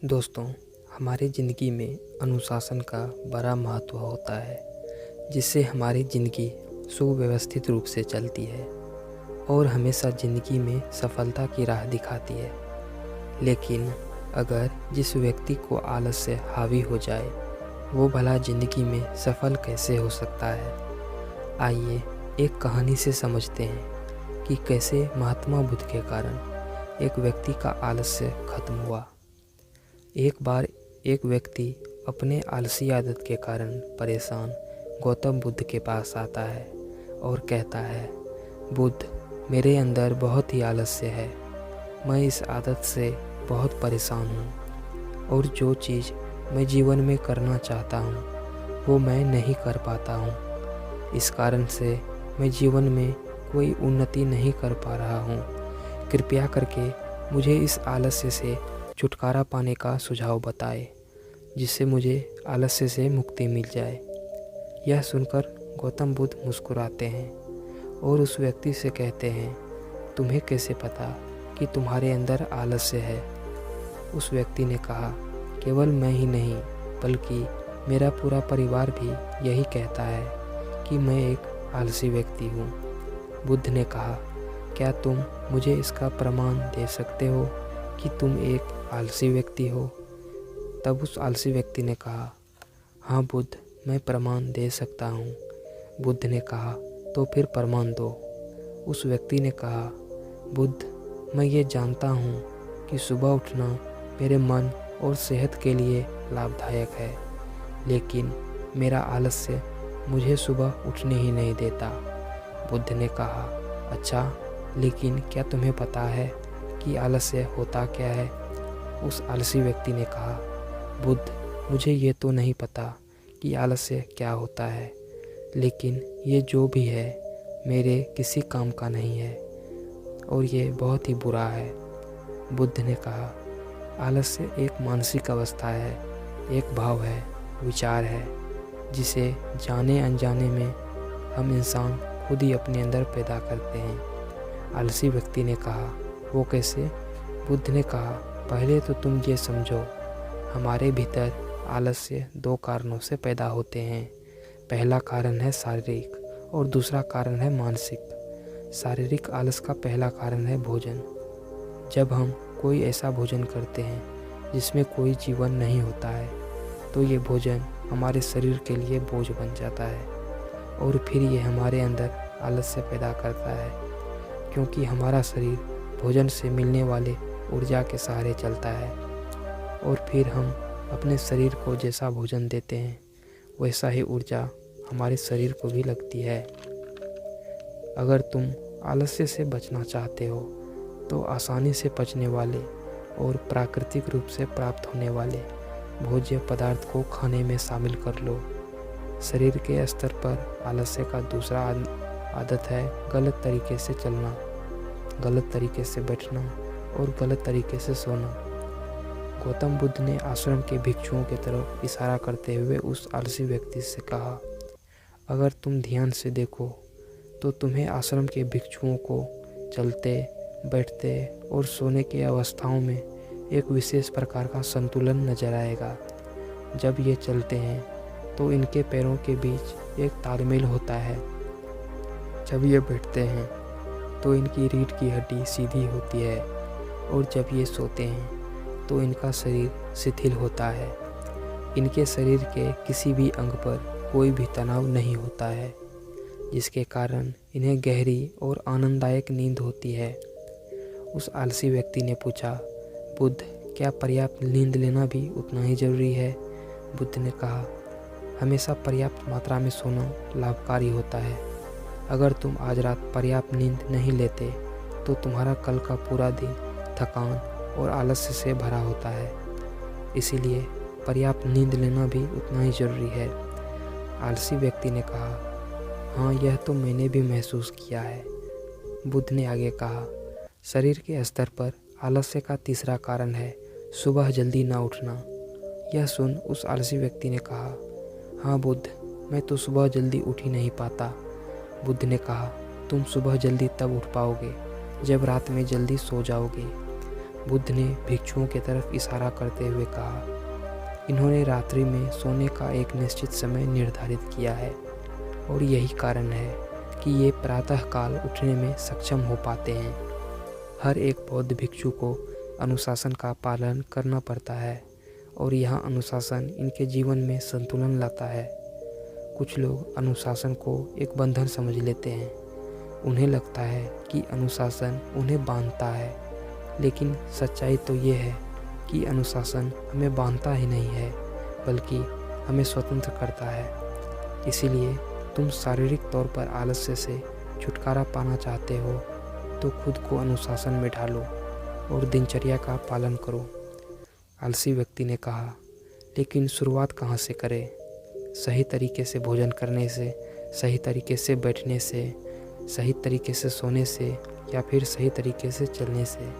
दोस्तों, हमारी ज़िंदगी में अनुशासन का बड़ा महत्व होता है, जिससे हमारी ज़िंदगी सुव्यवस्थित रूप से चलती है और हमेशा ज़िंदगी में सफलता की राह दिखाती है। लेकिन अगर जिस व्यक्ति को आलस से हावी हो जाए, वो भला ज़िंदगी में सफल कैसे हो सकता है? आइए एक कहानी से समझते हैं कि कैसे महात्मा बुद्ध के कारण एक व्यक्ति का आलस्य खत्म हुआ। एक बार एक व्यक्ति अपने आलसी आदत के कारण परेशान गौतम बुद्ध के पास आता है और कहता है, बुद्ध, मेरे अंदर बहुत ही आलस्य है। मैं इस आदत से बहुत परेशान हूँ और जो चीज़ मैं जीवन में करना चाहता हूँ वो मैं नहीं कर पाता हूँ। इस कारण से मैं जीवन में कोई उन्नति नहीं कर पा रहा हूँ। कृपया करके मुझे इस आलस्य से छुटकारा पाने का सुझाव बताएं, जिससे मुझे आलस्य से मुक्ति मिल जाए। यह सुनकर गौतम बुद्ध मुस्कुराते हैं और उस व्यक्ति से कहते हैं, तुम्हें कैसे पता कि तुम्हारे अंदर आलस्य है? उस व्यक्ति ने कहा, केवल मैं ही नहीं बल्कि मेरा पूरा परिवार भी यही कहता है कि मैं एक आलसी व्यक्ति हूँ। बुद्ध ने कहा, क्या तुम मुझे इसका प्रमाण दे सकते हो कि तुम एक आलसी व्यक्ति हो? तब उस आलसी व्यक्ति ने कहा, हाँ बुद्ध, मैं प्रमाण दे सकता हूँ। बुद्ध ने कहा, तो फिर प्रमाण दो। उस व्यक्ति ने कहा, बुद्ध, मैं ये जानता हूँ कि सुबह उठना मेरे मन और सेहत के लिए लाभदायक है, लेकिन मेरा आलस्य मुझे सुबह उठने ही नहीं देता। बुद्ध ने कहा, अच्छा, लेकिन क्या तुम्हें पता है कि आलस्य होता क्या है? उस आलसी व्यक्ति ने कहा, बुद्ध, मुझे ये तो नहीं पता कि आलस्य क्या होता है, लेकिन ये जो भी है मेरे किसी काम का नहीं है और ये बहुत ही बुरा है। बुद्ध ने कहा, आलस्य एक मानसिक अवस्था है, एक भाव है, विचार है, जिसे जाने अनजाने में हम इंसान खुद ही अपने अंदर पैदा करते हैं। आलसी व्यक्ति ने कहा, वो कैसे? बुद्ध ने कहा, पहले तो तुम ये समझो, हमारे भीतर आलस्य दो कारणों से पैदा होते हैं। पहला कारण है शारीरिक और दूसरा कारण है मानसिक। शारीरिक आलस का पहला कारण है भोजन। जब हम कोई ऐसा भोजन करते हैं जिसमें कोई जीवन नहीं होता है, तो ये भोजन हमारे शरीर के लिए बोझ बन जाता है और फिर ये हमारे अंदर आलस्य पैदा करता है, क्योंकि हमारा शरीर भोजन से मिलने वाले ऊर्जा के सहारे चलता है और फिर हम अपने शरीर को जैसा भोजन देते हैं वैसा ही ऊर्जा हमारे शरीर को भी लगती है। अगर तुम आलस्य से बचना चाहते हो तो आसानी से पचने वाले और प्राकृतिक रूप से प्राप्त होने वाले भोज्य पदार्थ को खाने में शामिल कर लो। शरीर के स्तर पर आलस्य का दूसरा आदत है गलत तरीके से चलना, गलत तरीके से बैठना और गलत तरीके से सोना। गौतम बुद्ध ने आश्रम के भिक्षुओं की तरफ इशारा करते हुए उस आलसी व्यक्ति से कहा, अगर तुम ध्यान से देखो तो तुम्हें आश्रम के भिक्षुओं को चलते, बैठते और सोने की अवस्थाओं में एक विशेष प्रकार का संतुलन नजर आएगा। जब ये चलते हैं तो इनके पैरों के बीच एक तालमेल होता है। जब ये बैठते हैं तो इनकी रीढ़ की हड्डी सीधी होती है और जब ये सोते हैं तो इनका शरीर शिथिल होता है। इनके शरीर के किसी भी अंग पर कोई भी तनाव नहीं होता है, जिसके कारण इन्हें गहरी और आनंददायक नींद होती है। उस आलसी व्यक्ति ने पूछा, बुद्ध, क्या पर्याप्त नींद लेना भी उतना ही जरूरी है? बुद्ध ने कहा, हमेशा पर्याप्त मात्रा में सोना लाभकारी होता है। अगर तुम आज रात पर्याप्त नींद नहीं लेते तो तुम्हारा कल का पूरा दिन थकान और आलस्य से भरा होता है। इसीलिए पर्याप्त नींद लेना भी उतना ही ज़रूरी है। आलसी व्यक्ति ने कहा, हाँ, यह तो मैंने भी महसूस किया है। बुद्ध ने आगे कहा, शरीर के स्तर पर आलस्य का तीसरा कारण है सुबह जल्दी ना उठना। यह सुन उस आलसी व्यक्ति ने कहा, हाँ बुद्ध, मैं तो सुबह जल्दी उठ ही नहीं पाता। बुद्ध ने कहा, तुम सुबह जल्दी तब उठ पाओगे जब रात में जल्दी सो जाओगे। बुद्ध ने भिक्षुओं की तरफ इशारा करते हुए कहा, इन्होंने रात्रि में सोने का एक निश्चित समय निर्धारित किया है और यही कारण है कि ये प्रातःकाल उठने में सक्षम हो पाते हैं। हर एक बौद्ध भिक्षु को अनुशासन का पालन करना पड़ता है और यह अनुशासन इनके जीवन में संतुलन लाता है। कुछ लोग अनुशासन को एक बंधन समझ लेते हैं। उन्हें लगता है कि अनुशासन उन्हें बांधता है, लेकिन सच्चाई तो ये है कि अनुशासन हमें बांधता ही नहीं है, बल्कि हमें स्वतंत्र करता है। इसीलिए तुम शारीरिक तौर पर आलस्य से छुटकारा पाना चाहते हो तो खुद को अनुशासन में ढालो और दिनचर्या का पालन करो। आलसी व्यक्ति ने कहा, लेकिन शुरुआत कहाँ से करें? सही तरीके से भोजन करने से, सही तरीके से बैठने से, सही तरीके से सोने से, या फिर सही तरीके से चलने से?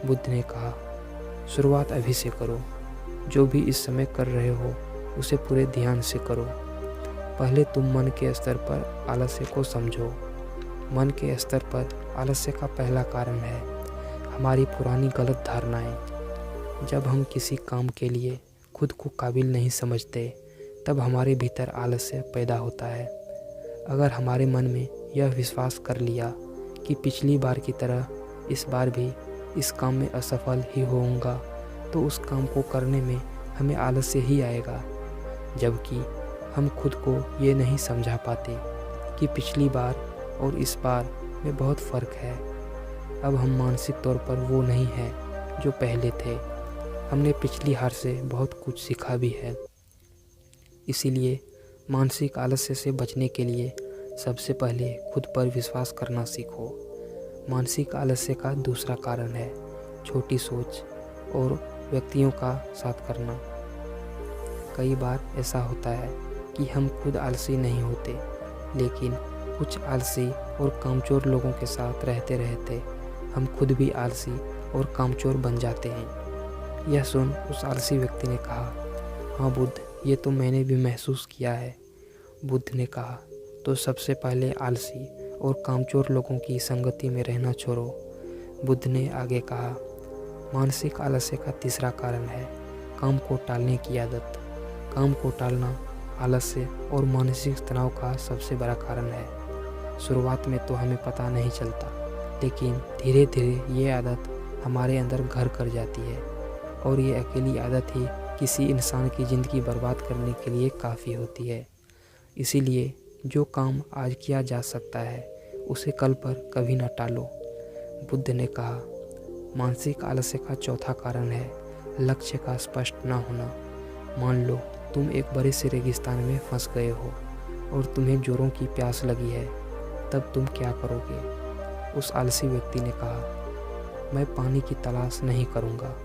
बुद्ध ने कहा, शुरुआत अभी से करो। जो भी इस समय कर रहे हो उसे पूरे ध्यान से करो। पहले तुम मन के स्तर पर आलस्य को समझो। मन के स्तर पर आलस्य का पहला कारण है हमारी पुरानी गलत धारणाएं। जब हम किसी काम के लिए खुद को काबिल नहीं समझते, तब हमारे भीतर आलस्य पैदा होता है। अगर हमारे मन में यह विश्वास कर लिया कि पिछली बार की तरह इस बार भी इस काम में असफल ही होऊंगा, तो उस काम को करने में हमें आलस्य ही आएगा। जबकि हम खुद को ये नहीं समझा पाते कि पिछली बार और इस बार में बहुत फ़र्क है। अब हम मानसिक तौर पर वो नहीं हैं जो पहले थे। हमने पिछली हार से बहुत कुछ सीखा भी है। इसीलिए मानसिक आलस्य से बचने के लिए सबसे पहले खुद पर विश्वास करना सीखो। मानसिक आलस्य का दूसरा कारण है छोटी सोच और व्यक्तियों का साथ करना। कई बार ऐसा होता है कि हम खुद आलसी नहीं होते, लेकिन कुछ आलसी और कामचोर लोगों के साथ रहते रहते हम खुद भी आलसी और कामचोर बन जाते हैं। यह सुन उस आलसी व्यक्ति ने कहा, हाँ बुद्ध, ये तो मैंने भी महसूस किया है। बुद्ध ने कहा, तो सबसे पहले आलसी और कामचोर लोगों की संगति में रहना छोड़ो। बुद्ध ने आगे कहा, मानसिक आलस्य का तीसरा कारण है काम को टालने की आदत। काम को टालना आलस्य और मानसिक तनाव का सबसे बड़ा कारण है। शुरुआत में तो हमें पता नहीं चलता, लेकिन धीरे धीरे ये आदत हमारे अंदर घर कर जाती है और ये अकेली आदत ही किसी इंसान की ज़िंदगी बर्बाद करने के लिए काफ़ी होती है। इसीलिए जो काम आज किया जा सकता है उसे कल पर कभी न टालो। बुद्ध ने कहा, मानसिक आलस्य का चौथा कारण है लक्ष्य का स्पष्ट न होना। मान लो तुम एक बड़े से रेगिस्तान में फंस गए हो और तुम्हें जोरों की प्यास लगी है, तब तुम क्या करोगे? उस आलसी व्यक्ति ने कहा, मैं पानी की तलाश नहीं करूँगा।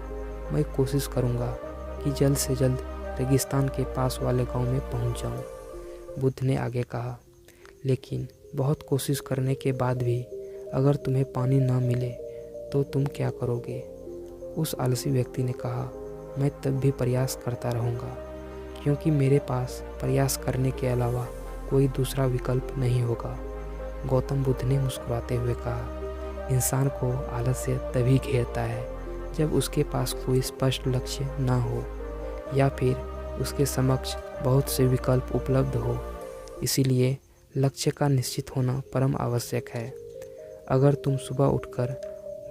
मैं कोशिश करूँगा कि जल्द से जल्द रेगिस्तान के पास वाले गांव में पहुँच जाऊँ। बुद्ध ने आगे कहा, लेकिन बहुत कोशिश करने के बाद भी अगर तुम्हें पानी ना मिले तो तुम क्या करोगे? उस आलसी व्यक्ति ने कहा, मैं तब भी प्रयास करता रहूँगा, क्योंकि मेरे पास प्रयास करने के अलावा कोई दूसरा विकल्प नहीं होगा। गौतम बुद्ध ने मुस्कुराते हुए कहा, इंसान को आलस्य तभी घेरता है जब उसके पास कोई स्पष्ट लक्ष्य ना हो या फिर उसके समक्ष बहुत से विकल्प उपलब्ध हो। इसीलिए लक्ष्य का निश्चित होना परम आवश्यक है। अगर तुम सुबह उठकर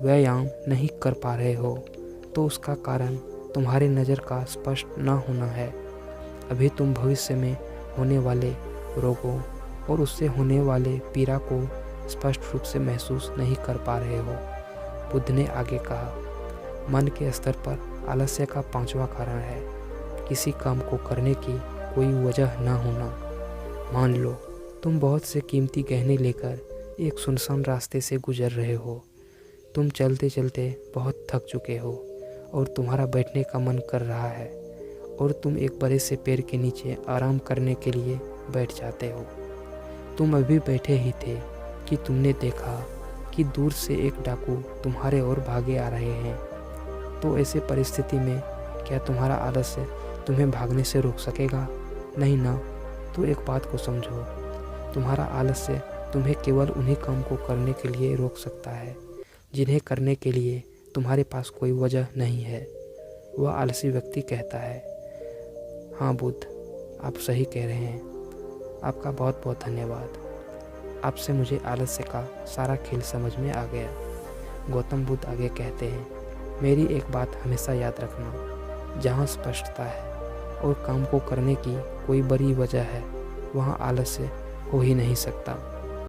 व्यायाम नहीं कर पा रहे हो तो उसका कारण तुम्हारे नज़र का स्पष्ट न होना है। अभी तुम भविष्य में होने वाले रोगों और उससे होने वाले पीड़ा को स्पष्ट रूप से महसूस नहीं कर पा रहे हो। बुद्ध ने आगे कहा, मन के स्तर पर आलस्य का पांचवा कारण है किसी काम को करने की कोई वजह न होना। मान लो तुम बहुत से कीमती गहने लेकर एक सुनसान रास्ते से गुजर रहे हो। तुम चलते चलते बहुत थक चुके हो और तुम्हारा बैठने का मन कर रहा है और तुम एक बड़े से पेड़ के नीचे आराम करने के लिए बैठ जाते हो। तुम अभी बैठे ही थे कि तुमने देखा कि दूर से एक डाकू तुम्हारे ओर भागे आ रहे हैं। तो ऐसे परिस्थिति में क्या तुम्हारा आलस्य तुम्हें भागने से रोक सकेगा? नहीं ना। तो एक बात को समझो, तुम्हारा आलस्य तुम्हें केवल उन्हीं काम को करने के लिए रोक सकता है जिन्हें करने के लिए तुम्हारे पास कोई वजह नहीं है, वह आलसी व्यक्ति कहता है। हाँ बुद्ध, आप सही कह रहे हैं। आपका बहुत बहुत धन्यवाद। आपसे मुझे आलस्य का सारा खेल समझ में आ गया। गौतम बुद्ध आगे कहते हैं, मेरी एक बात हमेशा याद रखना, जहाँ स्पष्टता है और काम को करने की कोई बड़ी वजह है, वहाँ आलस्य हो ही नहीं सकता।